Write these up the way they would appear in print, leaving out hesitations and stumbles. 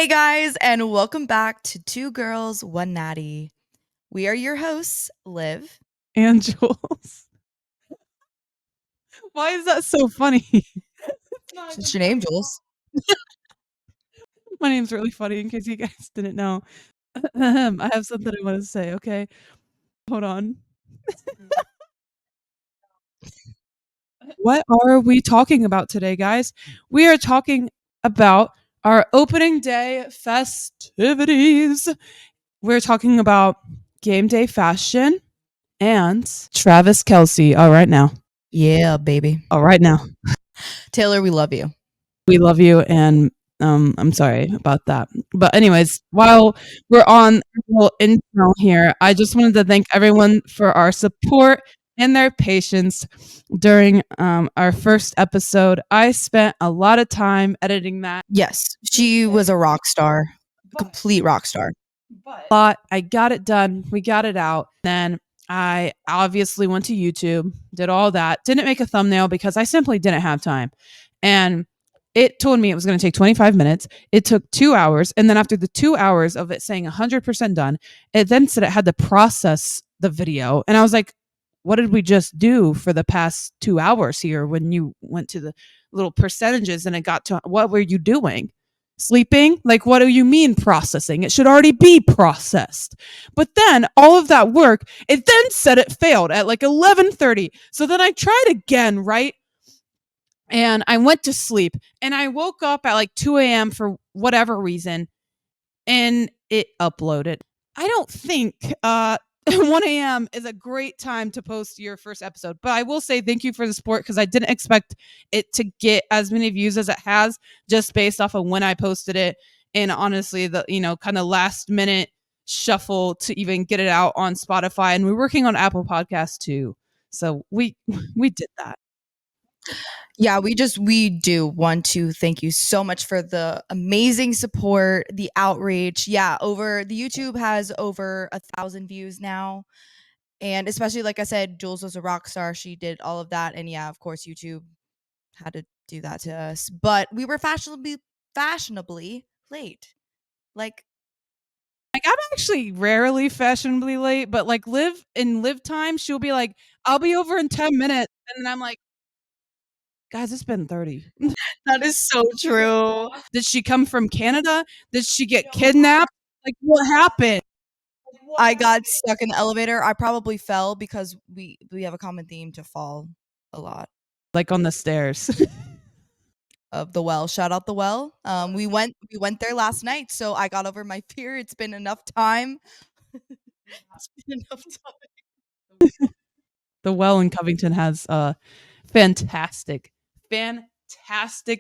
Hey guys, and welcome back to Two Girls, One Natty. We are your hosts, Liv. And Jules. Why is that so funny? What's your name, Jules? My name's really funny in case you guys didn't know. I have something I want to say, okay? Hold on. What are we talking about today, guys? We are talking about our opening day festivities. We're talking about game day fashion and Travis Kelce. All right now. Yeah, baby. All right now. Taylor, we love you. We love you, and I'm sorry about that. But anyways, while we're on a little intro here, I just wanted to thank everyone for our support and their patience during our first episode. I spent a lot of time editing that. Yes, she was a rock star, complete rock star. But I got it done. We got it out. Then I obviously went to YouTube, did all that, didn't make a thumbnail because I simply didn't have time. And it told me it was going to take 25 minutes. It took 2 hours. And then after the 2 hours of it saying 100% done, it then said it had to process the video. And I was like, what did we just do for the past 2 hours here when you went to the little percentages and it got to what were you doing? Sleeping? Like, what do you mean processing? It should already be processed. But then all of that work, it then said it failed at like 11:30. So then I tried again, right? And I went to sleep and I woke up at like 2 a.m. for whatever reason and it uploaded. I don't think 1 a.m. is a great time to post your first episode, but I will say thank you for the support because I didn't expect it to get as many views as it has just based off of when I posted it. And honestly, the kind of last minute shuffle to even get it out on Spotify, and we're working on Apple Podcasts too. So we did that. Yeah, we do want to thank you so much for the amazing support, the outreach. Yeah, over the YouTube has over 1,000 views now. And especially like I said, Jules was a rock star. She did all of that. And yeah, of course, YouTube had to do that to us. But we were fashionably late. Like I'm actually rarely fashionably late, but like live time, she'll be like, I'll be over in 10 minutes. And then I'm like, guys, it's been 30. that is so true. Did she come from Canada? Did she get kidnapped? Like, what happened? I got stuck in the elevator. I probably fell because we have a common theme to fall a lot. Like on the stairs. Of the well. Shout out the well. We went there last night, so I got over my fear. It's been enough time. It's been enough time. The well in Covington has fantastic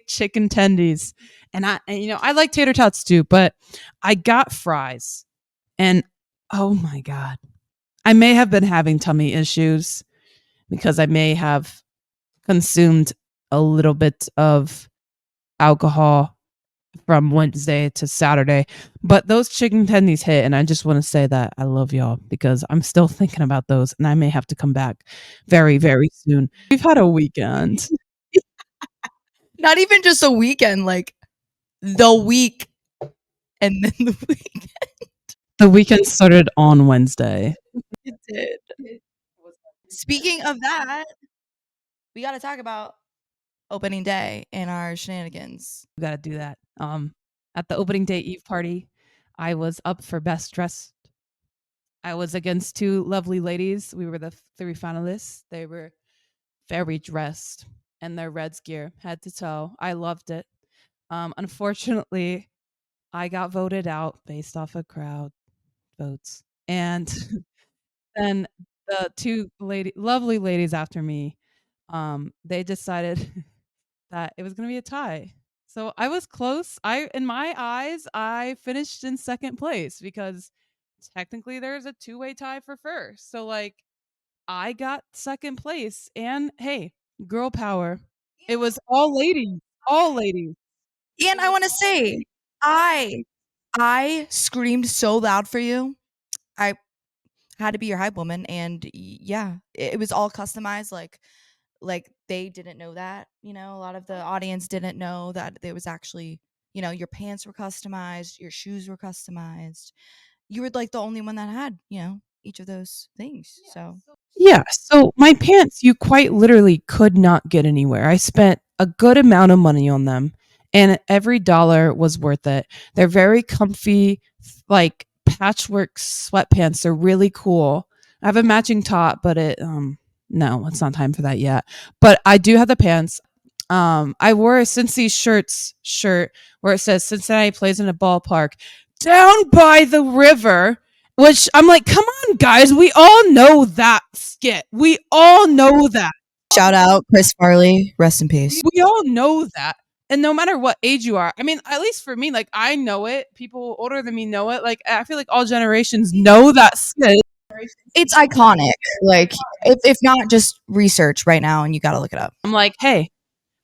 chicken tendies. And I like tater tots too, but I got fries. And oh my God. I may have been having tummy issues because I may have consumed a little bit of alcohol from Wednesday to Saturday. But those chicken tendies hit, and I just want to say that I love y'all because I'm still thinking about those, and I may have to come back very, very soon. We've had a weekend. Not even just a weekend, like the week and then the weekend. The weekend started on Wednesday. It did. Speaking of that, we got to talk about opening day and our shenanigans. We got to do that. At the opening day eve party, I was up for best dressed. I was against two lovely ladies. We were the three finalists. They were very dressed and their Reds gear, head to toe. I loved it. Unfortunately, I got voted out based off of crowd votes. And then the two lovely ladies after me, they decided that it was going to be a tie. So I was close. In my eyes, I finished in second place because technically there's a two-way tie for first. So like I got second place, and hey, girl power. It was all ladies, all ladies. And I want to say, I screamed so loud for you. I had to be your hype woman, and yeah, it was all customized. Like they didn't know that, a lot of the audience didn't know that it was actually You know, your pants were customized, your shoes were customized. You were like the only one that had, you know, each of those things. So Yeah, so my pants, you quite literally could not get anywhere. I spent a good amount of money on them, and every dollar was worth it. They're very comfy, like patchwork sweatpants. They're really cool. I have a matching top, but no, it's not time for that yet. But I do have the pants. I wore a Cincy shirt where it says Cincinnati plays in a ballpark down by the river, which I'm like, come on, guys, we all know that skit. We all know that. shout out Chris Farley, rest in peace. We all know that. And no matter what age you are, I mean, at least for me, like I know it. People older than me know it. Like I feel like all generations know that skit. It's iconic. Like if not, just research right now and you got to look it up. I'm like, hey,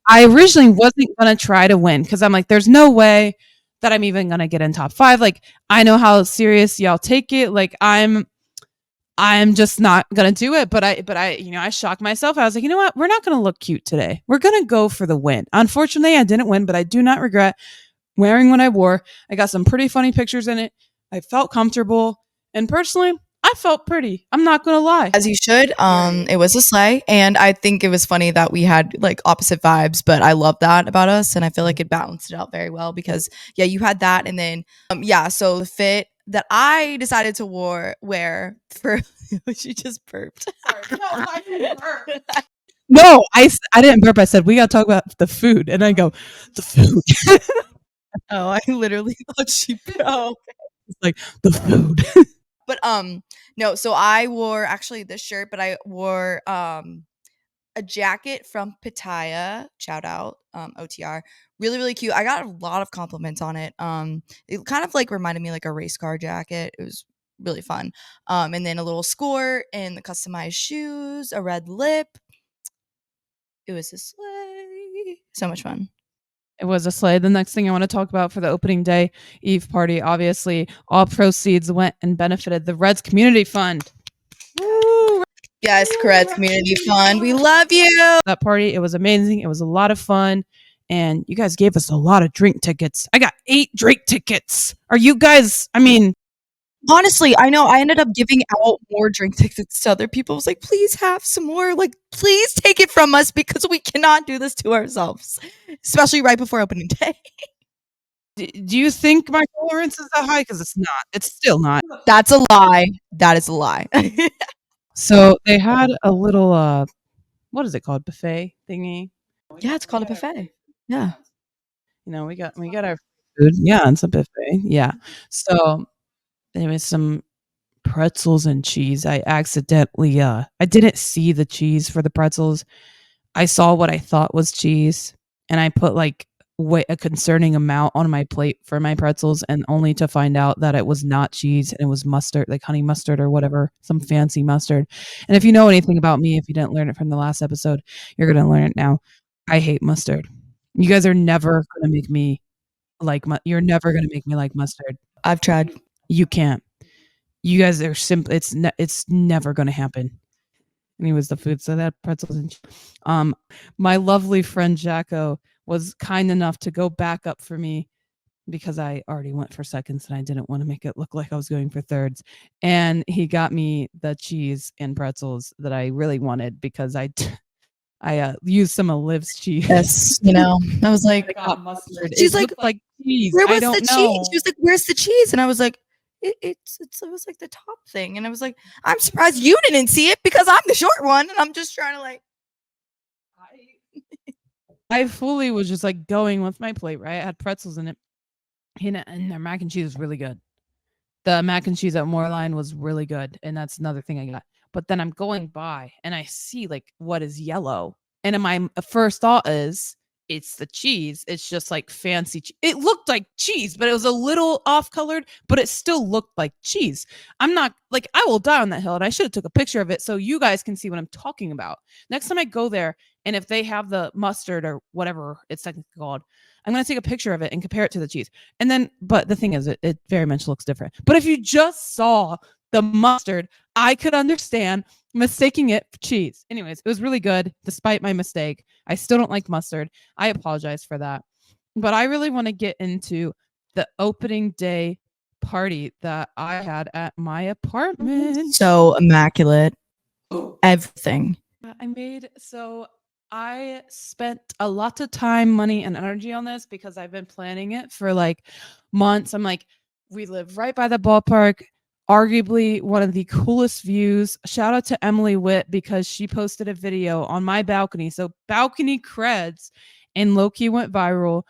I originally wasn't gonna try to win because I'm like, there's no way that I'm even gonna get in top 5. Like, I know how serious y'all take it. Like, I'm just not gonna do it. But I shocked myself. I was like, you know what? We're not gonna look cute today. We're gonna go for the win. Unfortunately, I didn't win, but I do not regret wearing what I wore. I got some pretty funny pictures in it. I felt comfortable, and personally, I felt pretty. I'm not gonna lie. As you should. It was a sleigh, and I think it was funny that we had like opposite vibes, but I love that about us, and I feel like it balanced it out very well because yeah, you had that, and then so the fit that I decided to wear for she just burped. Sorry. No, I didn't burp. No, I didn't burp. I said we gotta talk about the food, and I go the food. Oh, I literally thought she. Oh, It's like the food. but no. So I wore actually this shirt, but I wore a jacket from Pitaya. Shout out OTR. Really really cute. I got a lot of compliments on it. It kind of like reminded me like a race car jacket. It was really fun. And then a little score and the customized shoes, a red lip. It was a sleigh. So much fun. It was a sleigh. The next thing I want to talk about for the opening day Eve party, obviously, all proceeds went and benefited the Reds Community Fund. Woo! Yes, correct. Community fun. We love you. That party, it was amazing. It was a lot of fun. And you guys gave us a lot of drink tickets. I got 8 drink tickets. Are you guys, I mean, Honestly, I know I ended up giving out more drink tickets to other people. I was like, please have some more. Like, please take it from us because we cannot do this to ourselves, especially right before opening day. do you think my tolerance is that high? Because it's not. It's still not. That's a lie. That is a lie. So they had a little, what is it called? Buffet thingy. Yeah, it's called a buffet. Yeah. You know, we got our food. Yeah, it's a buffet. Yeah. So there was some pretzels and cheese. I accidentally I didn't see the cheese for the pretzels. I saw what I thought was cheese, and I put like a concerning amount on my plate for my pretzels, and only to find out that it was not cheese and it was mustard, like honey mustard or whatever, some fancy mustard. And if you know anything about me, if you didn't learn it from the last episode, you're gonna learn it now. I hate mustard. You guys are never gonna make me you're never gonna make me like mustard. I've tried. You can't. You guys are simple. It's never gonna happen. And he was the food, so that pretzels and my lovely friend Jacko was kind enough to go back up for me because I already went for seconds and I didn't want to make it look like I was going for thirds. And he got me the cheese and pretzels that I really wanted because I used some of Liv's cheese. Yes, you know, I was like, mustard. She's It like, looked like cheese. where I was don't the know. cheese? She was like, where's the cheese? And I was like, it was like the top thing. And I was like, I'm surprised you didn't see it because I'm the short one. And I'm just trying to like. I fully was just like going with my plate, right? I had pretzels in it. And their mac and cheese was really good. The mac and cheese at Moreline was really good. And that's another thing I got. But then I'm going by and I see like what is yellow. And in my first thought is it's the cheese. It's just like fancy. It looked like cheese, but it was a little off colored, but it still looked like cheese. I'm not like, I will die on that hill. And I should have took a picture of it so you guys can see what I'm talking about. Next time I go there, and if they have the mustard or whatever it's technically called, I'm going to take a picture of it and compare it to the cheese. And then, but the thing is, it very much looks different. But if you just saw the mustard, I could understand mistaking it for cheese. Anyways, it was really good despite my mistake. I still don't like mustard. I apologize for that. But I really want to get into the opening day party that I had at my apartment. So immaculate. Everything. I spent a lot of time, money, and energy on this because I've been planning it for like months. I'm like, we live right by the ballpark, arguably one of the coolest views. Shout out to Emily Witt because she posted a video on my balcony. So balcony creds, and Loki went viral.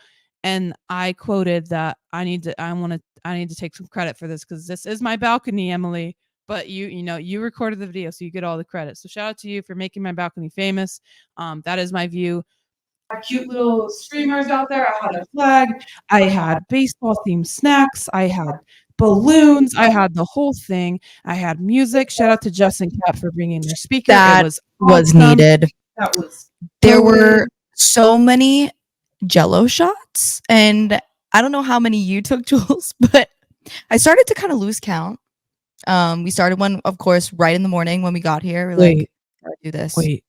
And I quoted that I need to take some credit for this because this is my balcony, Emily. But you recorded the video, so you get all the credit. So shout out to you for making my balcony famous. That is my view. Cute little streamers out there. I had a flag. I had baseball themed snacks. I had balloons. I had the whole thing. I had music. Shout out to Justin Cap for bringing their speaker. That it was was awesome. needed. That was There were so many Jello shots, and I don't know how many you took, Jules, but I started to kind of lose count. We started one, of course, right in the morning when we got here. We're like, gotta do this. Wait,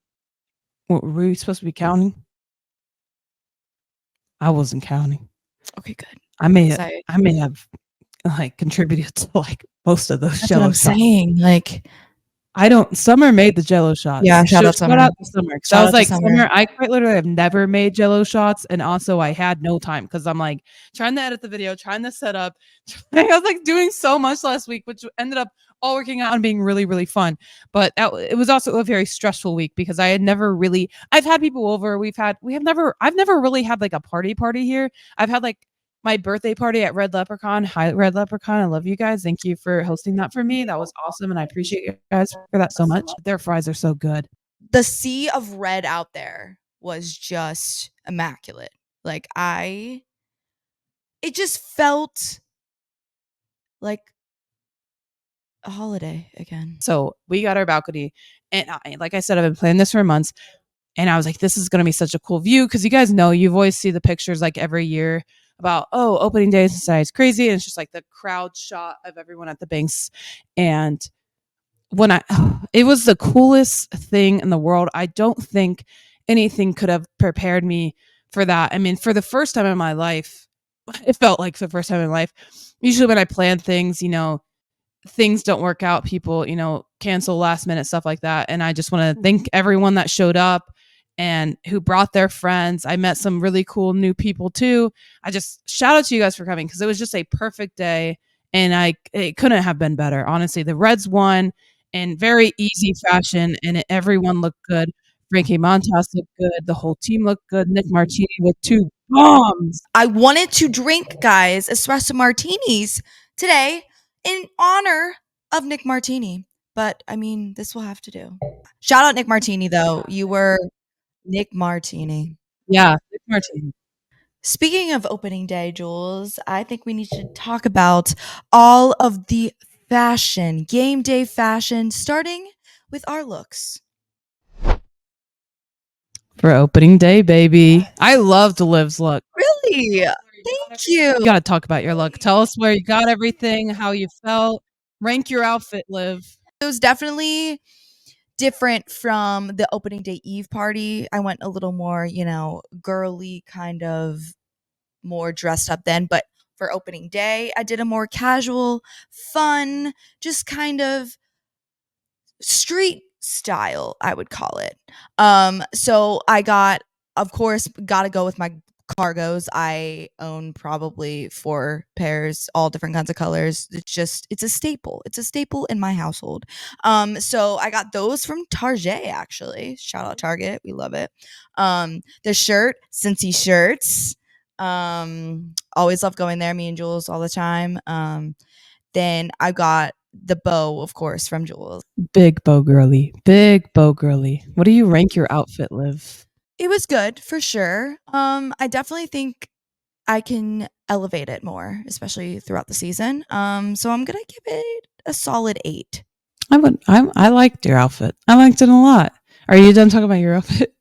what, were we supposed to be counting? I wasn't counting. Okay, good. I may have like contributed to like most of those That's Jello what I'm shots. saying. Like, Summer made the Jello shots. Yeah, shout out Summer. Shout out to Summer. Shout I was out to like, Summer. Summer, I quite literally have never made Jello shots, and also I had no time because I'm like trying to edit the video, trying to set up. I was like doing so much last week, which ended up all working out and being really, really fun. But it was also a very stressful week because I had never really. I've had people over. I've never really had like a party here. I've had like my birthday party at Red Leprechaun. Hi, Red Leprechaun. I love you guys. Thank you for hosting that for me. That was awesome. And I appreciate you guys for that so much. Their fries are so good. The sea of red out there was just immaculate. Like, it just felt like a holiday again. So we got our balcony. And like I said, I've been planning this for months. And I was like, this is going to be such a cool view. Because you guys know, you've always see the pictures like every year about, opening day inside is crazy. And it's just like the crowd shot of everyone at the banks. And it was the coolest thing in the world. I don't think anything could have prepared me for that. I mean, for the first time in my life, it felt like the first time in life. Usually when I plan things, things don't work out. People, cancel last minute stuff like that. And I just want to thank everyone that showed up and who brought their friends. I met some really cool new people too. I just shout out to you guys for coming because it was just a perfect day. And it couldn't have been better. Honestly, the Reds won in very easy fashion and everyone looked good. Frankie Montas looked good. The whole team looked good. Nick Martini with 2 bombs. I wanted to drink, guys, espresso martinis today in honor of Nick Martini. But I mean, this will have to do. Shout out Nick Martini, though. You were Nick Martini. Yeah, Nick Martini. Speaking of opening day, Jules, I think we need to talk about all of the fashion, game day fashion, starting with our looks. For opening day, baby. I loved Liv's look. Really? Thank you. You got to talk about your look. Tell us where you got everything, how you felt. Rank your outfit, Liv. It was definitely different from the opening day eve party. I went a little more, girly, kind of more dressed up then. But for opening day, I did a more casual, fun, just kind of street style, I would call it. So I got to go with my cargos. I own probably 4 pairs, all different kinds of colors. It's a staple. It's a staple in my household. So I got those from Target, actually. Shout out Target. We love it. The shirt, Cincy shirts. Always love going there, me and Jules all the time. Then I got the bow, of course, from Jules. Big bow girly. Big bow girly. What do you rank your outfit, Liv? It was good for sure. I definitely think I can elevate it more, especially throughout the season. So I'm gonna give it a solid 8. I liked your outfit. I liked it a lot. Are you done talking about your outfit?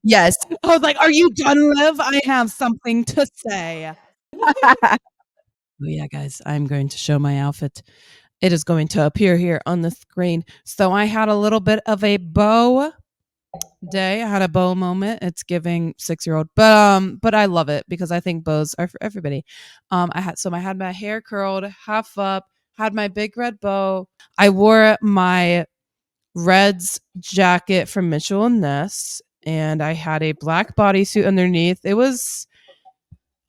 Yes. I was like, are you done, Liv? I have something to say. Oh yeah, guys, I'm going to show my outfit. It is going to appear here on the screen. So I had a little bit of a bow day. I had a bow moment. It's giving 6-year old, but I love it because I think bows are for everybody. I had my hair curled half up, had my big red bow. I wore my Reds jacket from Mitchell and Ness, and I had a black bodysuit underneath. It was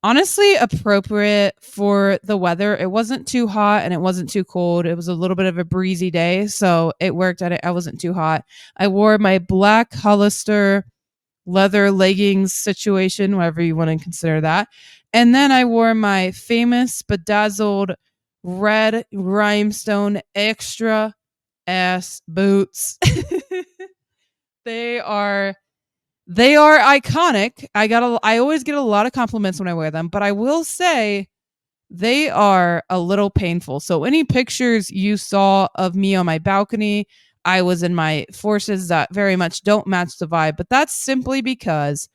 honestly appropriate for the weather. It wasn't too hot and it wasn't too cold. It was a little bit of a breezy day, so it worked. I wasn't too hot. I wore my black Hollister leather leggings situation, whatever you want to consider that. And then I wore my famous bedazzled red rhinestone extra ass boots. they are they are iconic. I always get a lot of compliments when I wear them, but I will say they are a little painful. So any pictures you saw of me on my balcony, I was in my forces that very much don't match the vibe, but that's simply because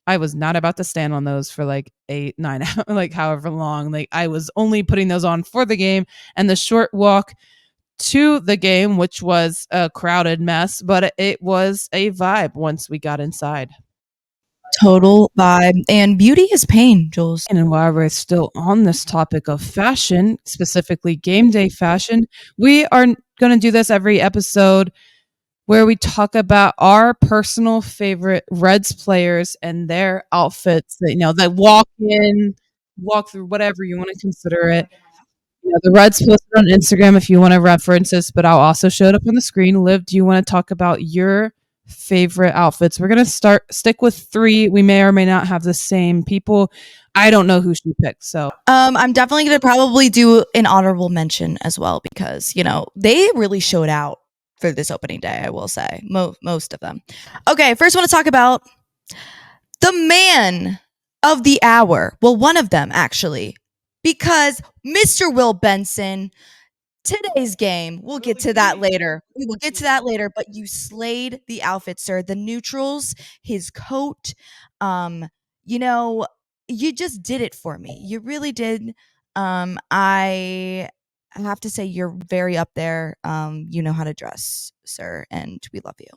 I was not about to stand on those for like 8, 9 hours, like however long. Like I was only putting those on for the game and the short walk to the game, which was a crowded mess, but it was a vibe once we got inside. Total vibe. And beauty is pain, Jules. And while we're still on this topic of fashion, specifically game day fashion, we are going to do this every episode where we talk about our personal favorite Reds players and their outfits that, that walk in, walk through, whatever you want to consider it. The Reds posted on Instagram if you want to reference this, but I'll also show it up on the screen. Liv, do you want to talk about your favorite outfits? We're gonna stick with 3. We may or may not have the same people. I don't know who she picked, so I'm definitely gonna probably do an honorable mention as well because they really showed out for this opening day. I will say most of them. Okay, first I want to talk about the man of the hour. Well, one of them actually, because Mr. Will Benson, today's game, we'll get to that later. We will get to that later, but you slayed the outfit, sir. The neutrals, his coat, um, you know, you just did it for me. You really did. I have to say you're very up there. You know how to dress, sir, and we love you.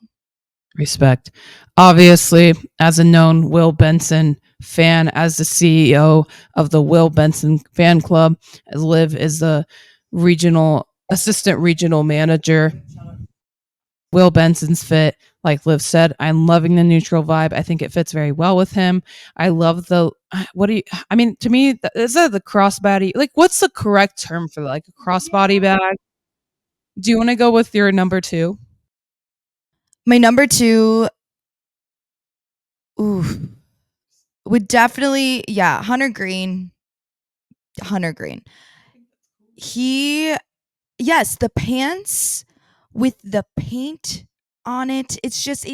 respect. Obviously, as a known Will Benson fan, as the CEO of the Will Benson fan club, as Liv is the regional assistant regional manager. Will Benson's fit, like Liv said, I'm loving the neutral vibe. I think it fits very well with him. I love the what do you? I mean, to me, is that the crossbody? Like, what's the correct term for like a crossbody bag? Do you want to go with your number 2? My number 2, ooh, would definitely, yeah, Hunter Green. Hunter Green. He, yes, the pants with the paint on it. It's just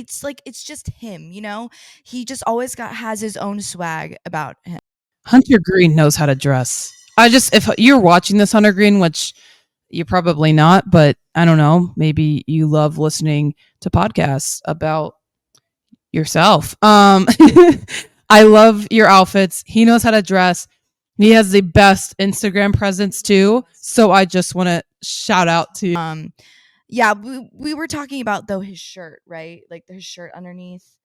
him, He just always has his own swag about him. Hunter Green knows how to dress. If you're watching this, Hunter Green, which you're probably not, but I don't know, maybe you love listening to podcasts about yourself. I love your outfits. He knows how to dress. He has the best Instagram presence too. So I just want to shout out to Yeah, we were talking about though his shirt, right? Like his shirt underneath.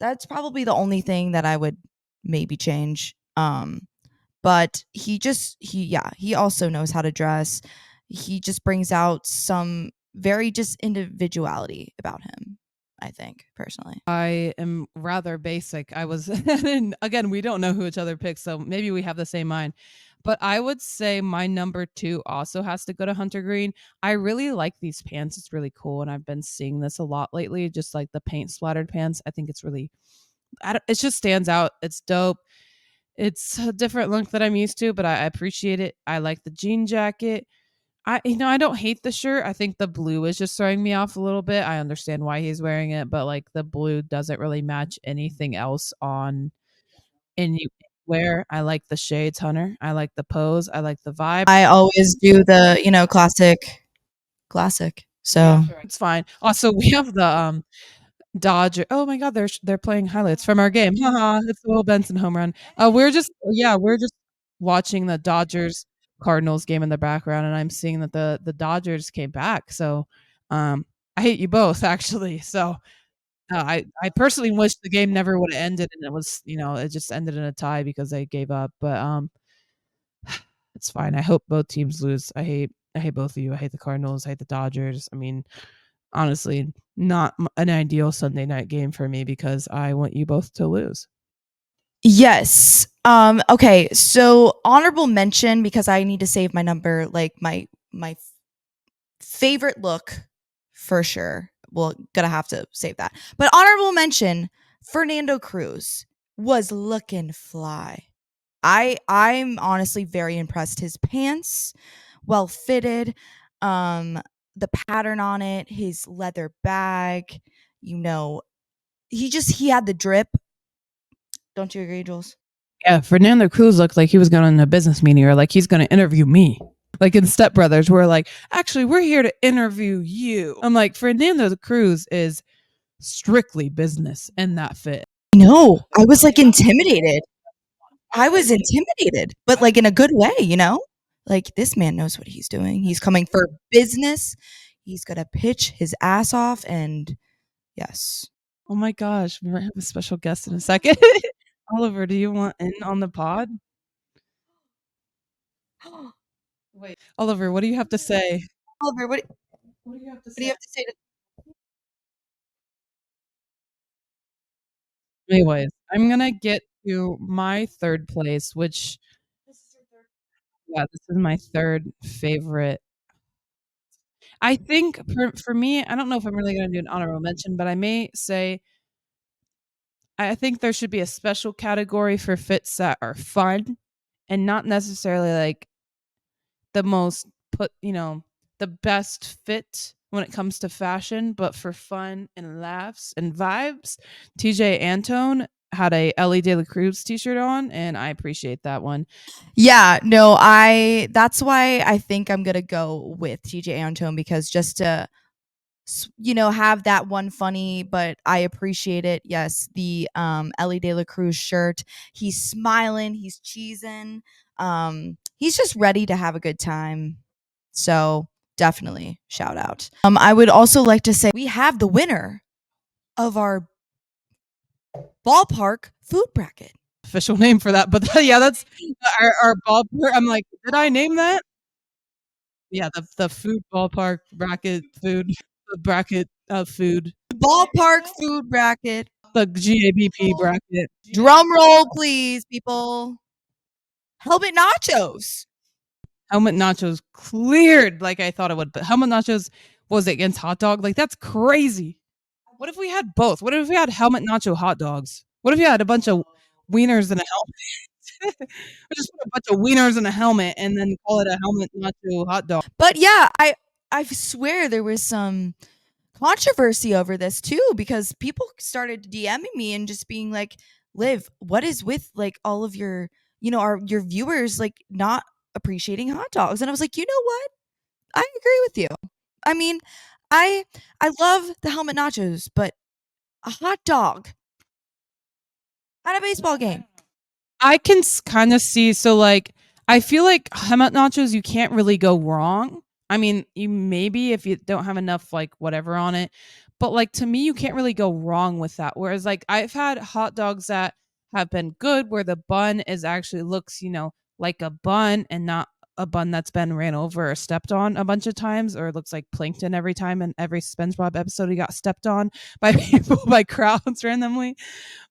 That's probably the only thing that I would maybe change. But he also knows how to dress. He just brings out some very just individuality about him, I think, personally. I am rather basic. And again, we don't know who each other picks, so maybe we have the same mind. But I would say my number 2 also has to go to Hunter Green. I really like these pants. It's really cool. And I've been seeing this a lot lately, just like the paint splattered pants. I think it's really, it just stands out. It's dope. It's a different look that I'm used to, but I appreciate it. I like the jean jacket. I don't hate the shirt. I think the blue is just throwing me off a little bit. I understand why he's wearing it, but like the blue doesn't really match anything else on anywhere. I like the shades, Hunter. I like the pose. I like the vibe. I always do the, classic. So It's fine. Also, we have the Dodger. Oh my God, they're playing highlights from our game. Haha, it's the Will Benson home run. We're just watching the Dodgers Cardinals game in the background, and I'm seeing that the Dodgers came back. So, I hate you both actually. So, I personally wish the game never would have ended and it was, it just ended in a tie because they gave up. But it's fine. I hope both teams lose. I hate both of you. I hate the Cardinals. I hate the Dodgers. I mean, honestly, not an ideal Sunday night game for me because I want you both to lose. Yes. Okay, so honorable mention because I need to save my number, like my favorite look for sure. Well, gonna have to save that. But honorable mention, Fernando Cruz was looking fly. I'm honestly very impressed. His pants, well fitted, um, the pattern on it, his leather bag, you know, he had the drip. Don't you agree, Jules? Yeah, Fernando Cruz looked like he was going on a business meeting or like he's going to interview me. Like in Step Brothers, we're like, actually, we're here to interview you. I'm like, Fernando Cruz is strictly business in that fit. No, I was like intimidated. I was intimidated, but like in a good way, you know? Like this man knows what he's doing. He's coming for business. He's gonna pitch his ass off and yes. Oh my gosh, we might have a special guest in a second. Oliver, do you want in on the pod? Wait, Oliver, what do you have to say? Oliver, What do you have to what do you say? have to say to Anyways, I'm gonna get to my third place, which yeah, this is my third favorite. I think for me, I don't know if I'm really gonna do an honorable mention, but I may say I think there should be a special category for fits that are fun and not necessarily like the most the best fit when it comes to fashion, but for fun and laughs and vibes. TJ Antone had a Ellie De La Cruz t-shirt on, and I appreciate that one. Yeah, no, I that's why I think I'm gonna go with TJ Antone because just to have that one funny, but I appreciate it. Yes, the Ellie De La Cruz shirt. He's smiling, he's cheesing. He's just ready to have a good time. So definitely shout out. I would also like to say we have the winner of our ballpark food bracket. Official name for that, but yeah, that's our ballpark. I'm like, did I name that? Yeah, the food ballpark bracket food, the bracket of food, Ballpark food bracket. the GABP bracket. Drum roll, please, people. Helmet nachos. Helmet nachos cleared like I thought it would, but helmet nachos was against hot dog. Like that's crazy. What if we had both? What if we had helmet nacho hot dogs? What if you had a bunch of wieners in a helmet? We just put a bunch of wieners in a helmet and then call it a helmet nacho hot dog. But yeah, I swear there was some controversy over this too because people started DMing me and just being like, "Liv, what is with like all of your, your viewers like not appreciating hot dogs?" And I was like, "You know what? I agree with you. I mean, I love the helmet nachos, but a hot dog at a baseball game." I can kind of see. So, like, I feel like helmet nachos, you can't really go wrong. I mean, you maybe if you don't have enough, like, whatever on it. But, like, to me, you can't really go wrong with that. Whereas, like, I've had hot dogs that have been good where the bun is actually looks, like a bun and not a bun that's been ran over or stepped on a bunch of times, or it looks like plankton every time in every SpongeBob episode he got stepped on by people, by crowds randomly.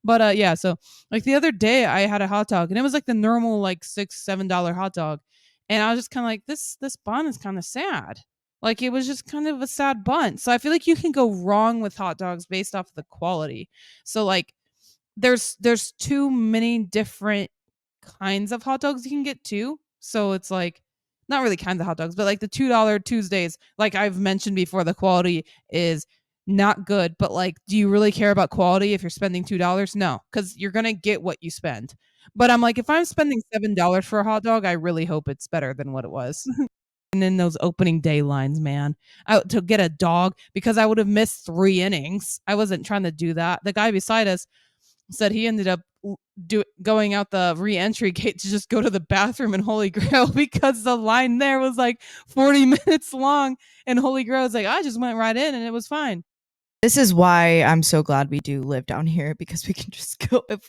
But yeah, so like the other day I had a hot dog and it was like the normal like $6-7 hot dog. And I was just kind of like, this bun is kind of sad. Like it was just kind of a sad bun. So I feel like you can go wrong with hot dogs based off the quality. So like there's too many different kinds of hot dogs you can get too. So it's like not really kinds of hot dogs, but like the $2 Tuesdays, like I've mentioned before, the quality is not good, but like, do you really care about quality if you're spending $2? No, because you're gonna get what you spend. But I'm like, if I'm spending $7 for a hot dog, I really hope it's better than what it was. And then those opening day lines, man, out to get a dog because I would have missed 3 innings. I wasn't trying to do that. The guy beside us said he ended up going out the re-entry gate to just go to the bathroom in Holy Grail because the line there was like 40 minutes long, and Holy Grail was like, I just went right in and it was fine. This is why I'm so glad we do live down here, because we can just go, if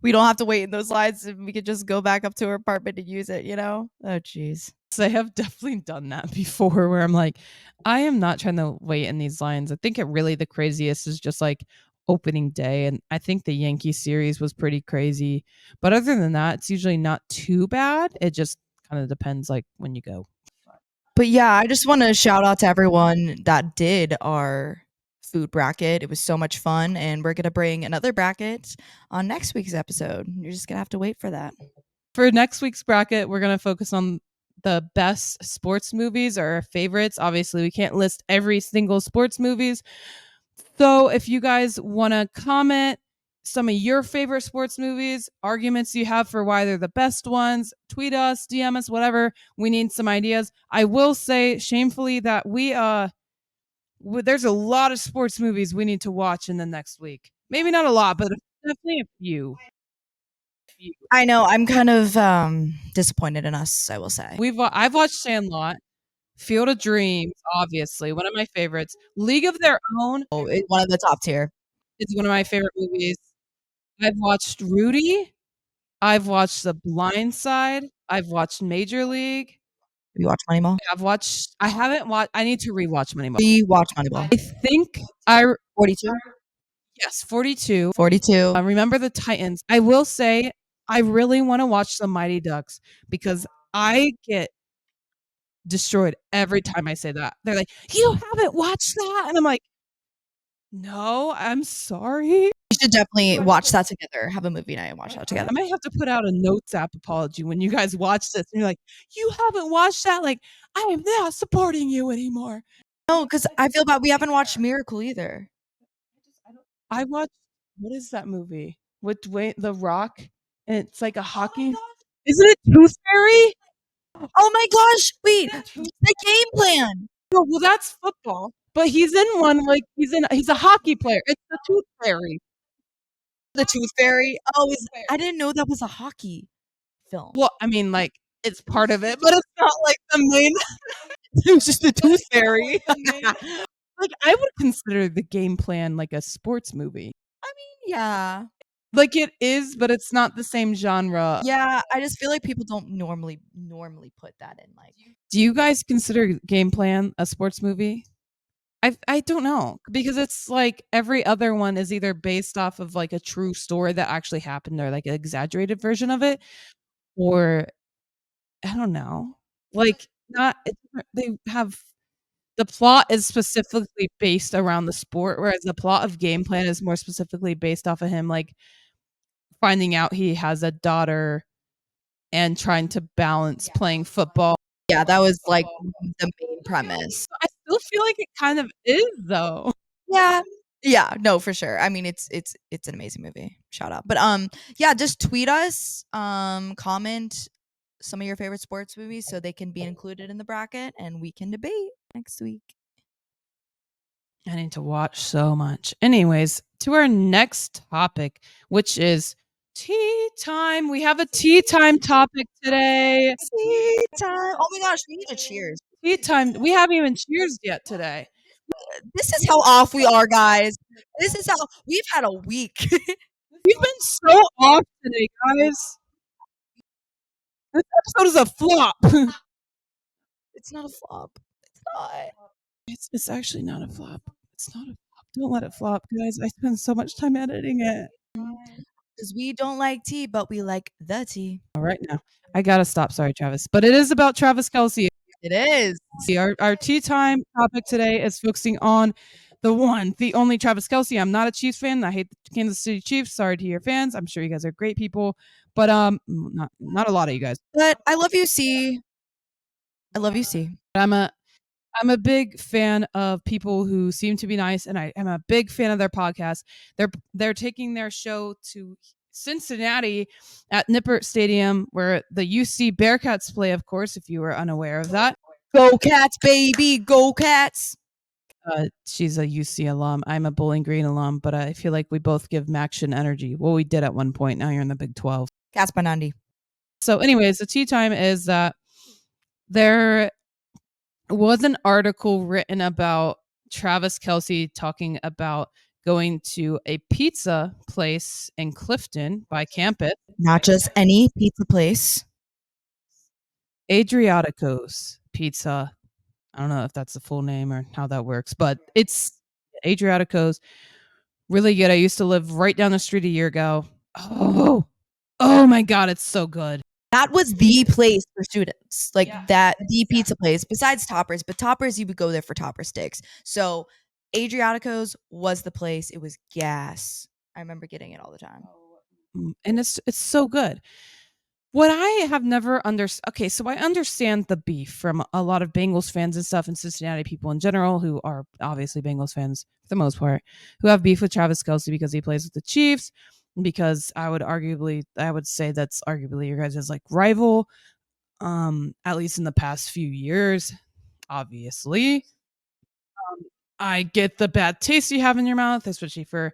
we don't have to wait in those lines, and we could just go back up to our apartment and use it, you know? Oh, jeez. I have definitely done that before where I'm like, I am not trying to wait in these lines. I think it really the craziest is just like opening day. And I think the Yankee series was pretty crazy. But other than that, it's usually not too bad. It just kind of depends like when you go. But yeah, I just want to shout out to everyone that did our food bracket. It was so much fun, and we're going to bring another bracket on next week's episode. You're just going to have to wait for that. For next week's bracket, we're going to focus on the best sports movies or our favorites. Obviously, we can't list every single sports movies. So if you guys want to comment some of your favorite sports movies, arguments you have for why they're the best ones, tweet us, DM us, whatever. We need some ideas. I will say shamefully that there's a lot of sports movies we need to watch in the next week. Maybe not a lot, but definitely a few. I know, I'm kind of disappointed in us, I will say. I've watched Sandlot, Field of Dreams, obviously one of my favorites. League of Their Own Oh, it's one of the top tier. is one of my favorite movies. I've watched Rudy. I've watched The Blind Side. I've watched Major League. Have you watched Moneyball? I haven't watched. I need to rewatch Moneyball. Rewatch Moneyball. I think 42? yes, 42. 42. I remember the Titans. I will say I really want to watch the Mighty Ducks because I get destroyed every time I say that. They're like, "You haven't watched that?" And I'm like, "No, I'm sorry." We should definitely watch that together. Have a movie night and watch that together. I might have to put out a notes app apology when you guys watch this and you're like, "You haven't watched that?" Like, I am not supporting you anymore. No, because I feel bad. We haven't watched Miracle either. I watched what is that movie with Dwayne The Rock? And it's like a hockey. Isn't it Tooth Fairy? Oh my gosh! Wait, the game plan. No, well that's football. But he's in one like he's a hockey player. It's the Tooth Fairy. The Tooth Fairy. Oh, I didn't know that was a hockey film. Well, I mean, like it's part of it, but it's not like the main. It was just the Tooth Fairy. Like I would consider the game plan like a sports movie. I mean, yeah. Like it is, but it's not the same genre. Yeah, I just feel like people don't normally put that in, like. Do you guys consider Game Plan a sports movie? I don't know because it's like every other one is either based off of like a true story that actually happened or like an exaggerated version of it, or I don't know. Like not they have the plot is specifically based around the sport, whereas the plot of Game Plan is more specifically based off of him like finding out he has a daughter and trying to balance playing football. Yeah, that was like the main premise. I still feel like it kind of is though. Yeah. Yeah, no, for sure. I mean, it's an amazing movie. Shout out. But yeah, just tweet us, comment some of your favorite sports movies so they can be included in the bracket and we can debate next week. I need to watch so much. Anyways, to our next topic, which is tea time. We have a tea time topic today. Tea time. Oh my gosh, we need to cheers. Tea time. We haven't even cheers yet today. This is how off we are, guys. This is how we've had a week. We've been so off today, guys. This episode is a flop. It's not a flop. It's not. It's actually not a flop. It's not a flop. Don't let it flop, guys. I spend so much time editing it. Because we don't like tea, but we like the tea. All right, now I gotta stop. Sorry, Travis, but it is about Travis Kelce. It is. Our tea time topic today is focusing on the one, the only Travis Kelce. I'm not a Chiefs fan. I hate the Kansas City Chiefs. Sorry to your fans. I'm sure you guys are great people, but not a lot of you guys. But I love you, C. I love you, C. I'm a big fan of people who seem to be nice, and I'm a big fan of their podcast. They're taking their show to Cincinnati at Nippert Stadium, where the UC Bearcats play, of course, if you were unaware of that. Go Cats, baby. Go Cats. She's a UC alum. I'm a Bowling Green alum, but I feel like we both give Maction energy. Well, we did at one point. Now you're in the Big 12. Cats by Nandi. So anyways, the tea time is that there was an article written about Travis Kelce talking about going to a pizza place in Clifton by campus, Not just any pizza place. Adriatico's Pizza. I don't know if that's the full name or how that works, but it's Adriatico's. Really good. I used to live right down the street a year ago. Oh, oh my God, it's so good. That was the place for students, like Yeah, that, the pizza place, besides Toppers. But Toppers, you would go there for Topper sticks. So Adriatico's was the place. It was gas. I remember getting it all the time. And it's so good. What I have never understood. Okay, so I understand the beef from a lot of Bengals fans and stuff, and Cincinnati people in general, who are obviously Bengals fans for the most part, who have beef with Travis Kelce because he plays with the Chiefs. Because I would say that's arguably your guys' like rival, at least in the past few years. Obviously, I get the bad taste you have in your mouth, especially for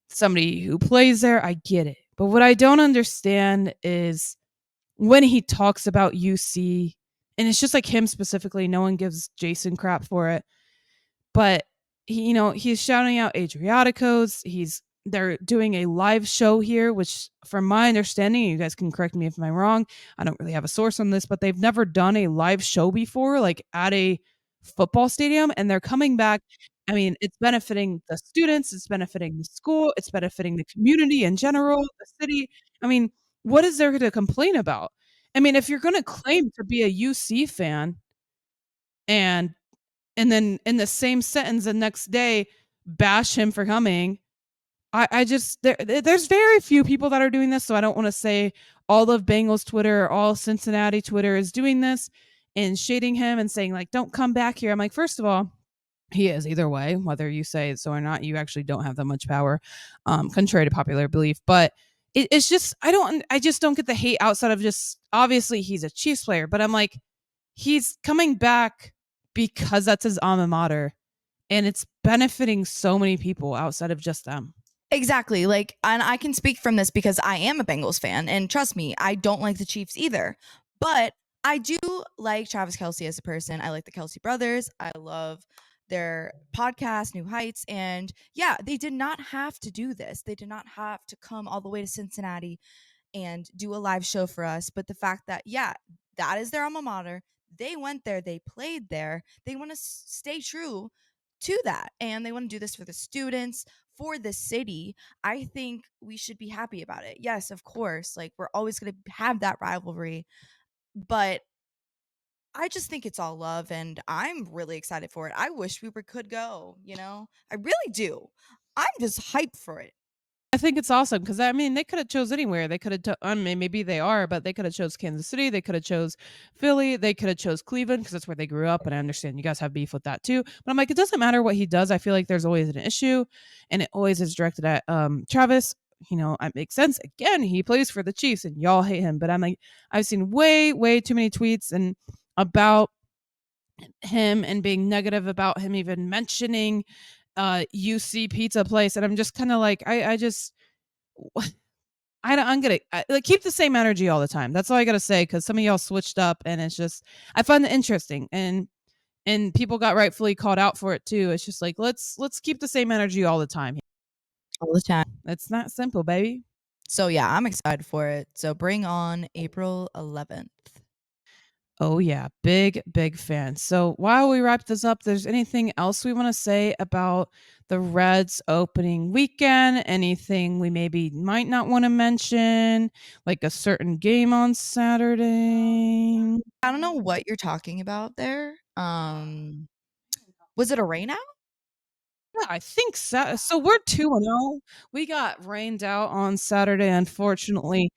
somebody who plays there. I get it, but what I don't understand is when he talks about UC, and it's just like him specifically, no one gives Jason crap for it, but he's shouting out Adriaticos. They're doing a live show here, which from my understanding, you guys can correct me if I'm wrong. I don't really have a source on this, but they've never done a live show before, like at a football stadium, and they're coming back. I mean, it's benefiting the students, it's benefiting the school, it's benefiting the community in general, the city. I mean, what is there to complain about? I mean, if you're going to claim to be a UC fan and then in the same sentence the next day bash him for coming, I just there's very few people that are doing this, so I don't want to say all of Bengals Twitter or all Cincinnati Twitter is doing this and shading him and saying like don't come back here. I'm like, first of all, he is either way, whether you say so or not. You actually don't have that much power, contrary to popular belief. But it's just I just don't get the hate outside of just obviously he's a Chiefs player, but I'm like he's coming back because that's his alma mater, and it's benefiting so many people outside of just them. Exactly. Like, and I can speak from this because I am a Bengals fan. And trust me, I don't like the Chiefs either. But I do like Travis Kelce as a person. I like the Kelce brothers. I love their podcast, New Heights. And yeah, they did not have to do this. They did not have to come all the way to Cincinnati and do a live show for us. But the fact that, yeah, that is their alma mater. They went there, they played there. They want to stay true to that. And they want to do this for the students, for the city. I think we should be happy about it. Yes, of course. Like, we're always going to have that rivalry. But I just think it's all love. And I'm really excited for it. I wish could go, I really do. I'm just hyped for it. I think it's awesome because I mean they could have chose anywhere. They could have. I mean, maybe they are, but they could have chose Kansas City. They could have chose Philly. They could have chose Cleveland because that's where they grew up. And I understand you guys have beef with that too. But I'm like, it doesn't matter what he does. I feel like there's always an issue, and it always is directed at Travis. It makes sense. Again, he plays for the Chiefs, and y'all hate him. But I'm like, I've seen way too many tweets and about him and being negative about him even mentioning UC pizza place, and I'm just kind of like I just I'm gonna like keep the same energy all the time. That's all I gotta say because some of y'all switched up, and it's just I find it interesting, and people got rightfully called out for it too. It's just like let's keep the same energy all the time. All the time. It's not simple, baby. So yeah, I'm excited for it. So bring on April 11th. Oh yeah, big fan. So while we wrap this up, there's anything else we want to say about the Reds opening weekend? Anything we maybe might not want to mention, like a certain game on Saturday? I don't know what you're talking about there. Was it a rain out? Yeah, I think so. So we're 2-0. We got rained out on Saturday, unfortunately.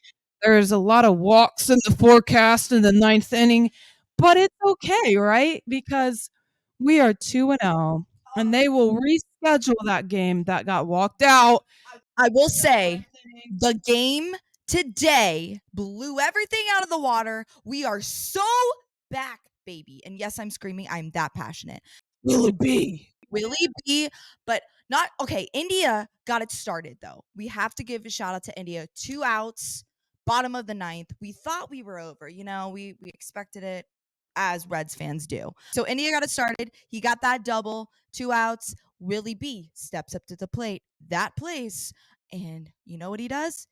There's a lot of walks in the forecast in the ninth inning, but it's okay, right? Because we are 2-0, and they will reschedule that game that got walked out. I will say the game today blew everything out of the water. We are so back, baby. And yes, I'm screaming. I'm that passionate. Will it be? Really be, but not okay. India got it started though. We have to give a shout out to India. 2 outs, bottom of the ninth. We thought we were over. We expected it. as Reds fans do. So India got it started. He got that double, 2 outs. Willie B steps up to the plate. That plays. And you know what he does?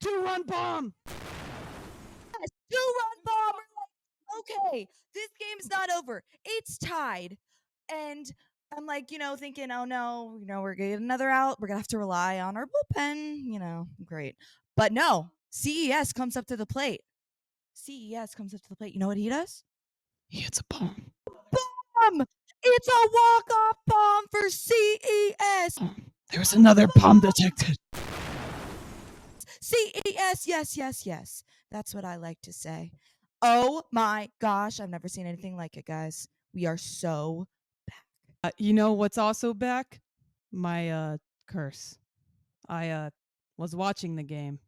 2-run bomb. Yes, 2-run bomb. Okay, this game's not over. It's tied. And I'm like, thinking, oh no, we're gonna get another out. We're gonna have to rely on our bullpen, great. But no, CES comes up to the plate. CES comes up to the plate. You know what he does? He hits a bomb. Bomb! It's a walk-off bomb for CES. There's another bomb detected. CES, yes. That's what I like to say. Oh my gosh, I've never seen anything like it, guys. We are so back. You know what's also back? My curse. I was watching the game.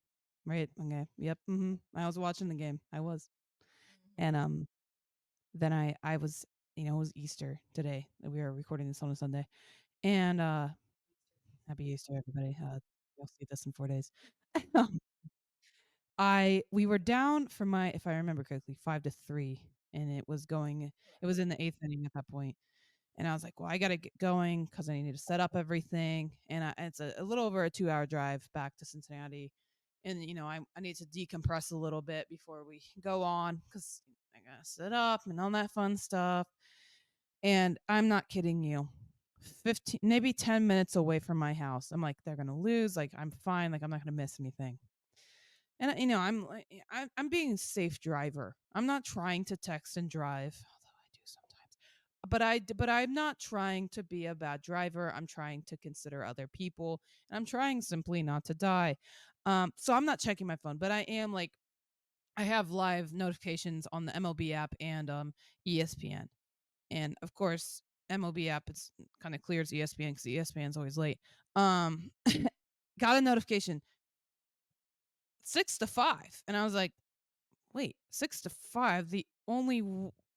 Right? Okay. Yep. I was watching the game. I was. And then I was, it was Easter today. We are recording this on a Sunday. And happy Easter, everybody. You'll see this in 4 days. We were down for if I remember correctly, 5-3, and it was in the 8th inning at that point. And I was like, well, I got to get going because I need to set up everything. And it's a little over a 2-hour drive back to Cincinnati. And, I need to decompress a little bit before we go on because I got to set up and all that fun stuff. And I'm not kidding you. 15, maybe 10 minutes away from my house. I'm like, they're going to lose. Like, I'm fine. Like, I'm not going to miss anything. And I'm being a safe driver. I'm not trying to text and drive, although I do sometimes. But I'm not trying to be a bad driver. I'm trying to consider other people, and I'm trying simply not to die. So I'm not checking my phone, but I am I have live notifications on the MLB app and ESPN, and of course MLB app it's kind of clears ESPN because ESPN's always late. Got a notification 6-5, and I was like, wait, 6-5, the only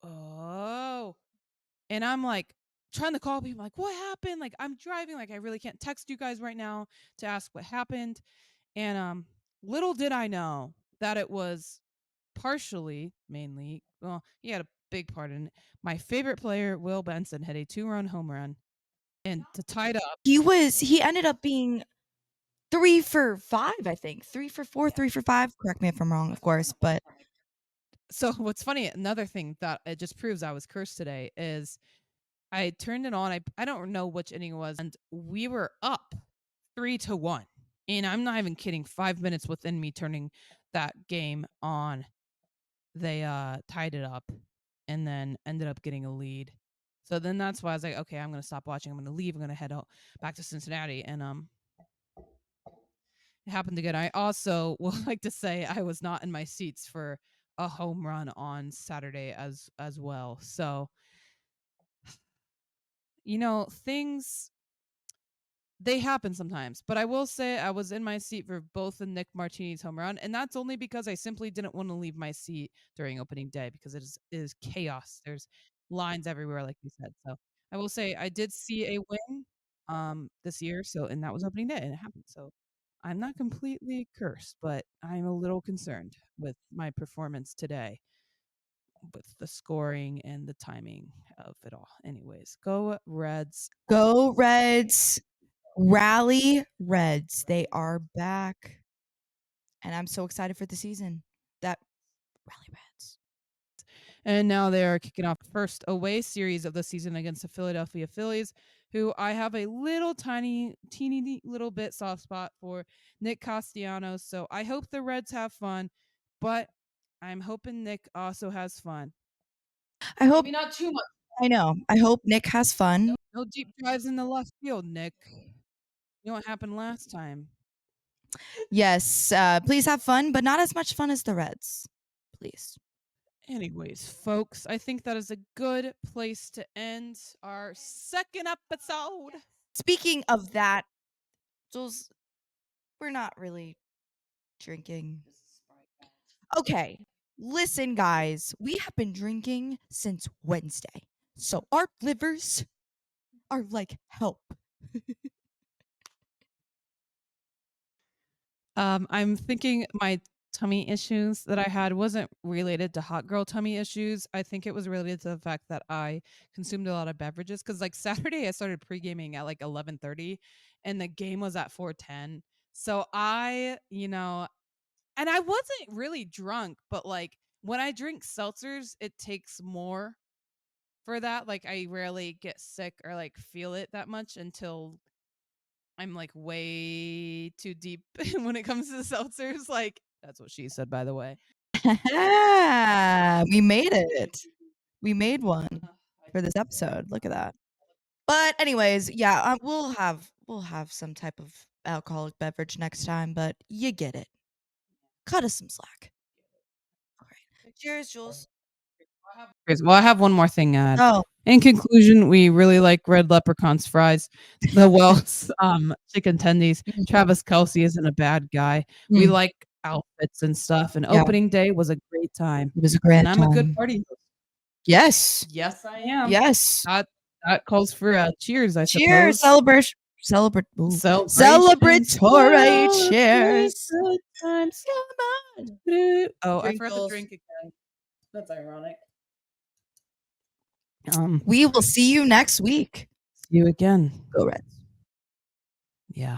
oh. And I'm like trying to call people, like, what happened? Like, I'm driving, like I really can't text you guys right now to ask what happened. And little did I know that it was partially, mainly, well, he had a big part in it. My favorite player, Will Benson, had a 2-run home run, and to tie it up, He ended up being 3 for 5, I think. 3 for 4, 3 for 5. Correct me if I'm wrong, of course, but so what's funny, another thing that it just proves I was cursed today is I turned it on. I don't know which inning it was, and we were up 3-1. And I'm not even kidding. 5 minutes within me turning that game on, they tied it up, and then ended up getting a lead. So then that's why I was like, okay, I'm gonna stop watching. I'm gonna leave. I'm gonna head out back to Cincinnati, and it happened again. I also would like to say I was not in my seats for a home run on Saturday as well. So things they happen sometimes. But I will say I was in my seat for both the Nick Martini's home run, and that's only because I simply didn't want to leave my seat during opening day because it is chaos. There's lines everywhere, like you said. So I will say I did see a win this year, and that was opening day and it happened. So I'm not completely cursed, but I'm a little concerned with my performance today with the scoring and the timing of it all. Anyways, go Reds. go Reds. Rally Reds. They are back. And I'm so excited for the season. That Rally Reds. And now they are kicking off the first away series of the season against the Philadelphia Phillies, who I have a teeny little bit soft spot for Nick Castellanos. So I hope the Reds have fun, but I'm hoping Nick also has fun. I hope Maybe not too much. I know. I hope Nick has fun. No deep drives in the left field, Nick. You know what happened last time. Yes, please have fun, but not as much fun as the Reds. Please. Anyways, folks, I think that is a good place to end our second episode. Speaking of that, Jules, we're not really drinking. Okay, listen, guys, we have been drinking since Wednesday. So our livers are like, help. I'm thinking my tummy issues that I had wasn't related to hot girl tummy issues. I think it was related to the fact that I consumed a lot of beverages because like Saturday I started pre-gaming at like 11:30 and the game was at 4:10. So and I wasn't really drunk, but like when I drink seltzers, it takes more for that. Like I rarely get sick or like feel it that much until I'm like way too deep when it comes to the seltzers. Like that's what she said, by the way. We made it. We made one for this episode. Look at that. But anyways, yeah, we'll have some type of alcoholic beverage next time, but you get it. Cut us some slack. All right. Cheers, Jules. Well, I have one more thing to add. Oh, In conclusion, we really like Red Leprechaun's fries, the Wells chicken tendies. Travis Kelce isn't a bad guy. We like outfits and stuff, and Yeah. opening day was a great time. It was a great And I'm a good time. party host. Yes. Yes, I am. Yes. That calls for a cheers, I Cheers. suppose. Celebratory cheers. Good times. Come on. Oh, I forgot to Sprinkles. drink again. That's ironic. We will see you next week. See you again. Go Reds. Yeah.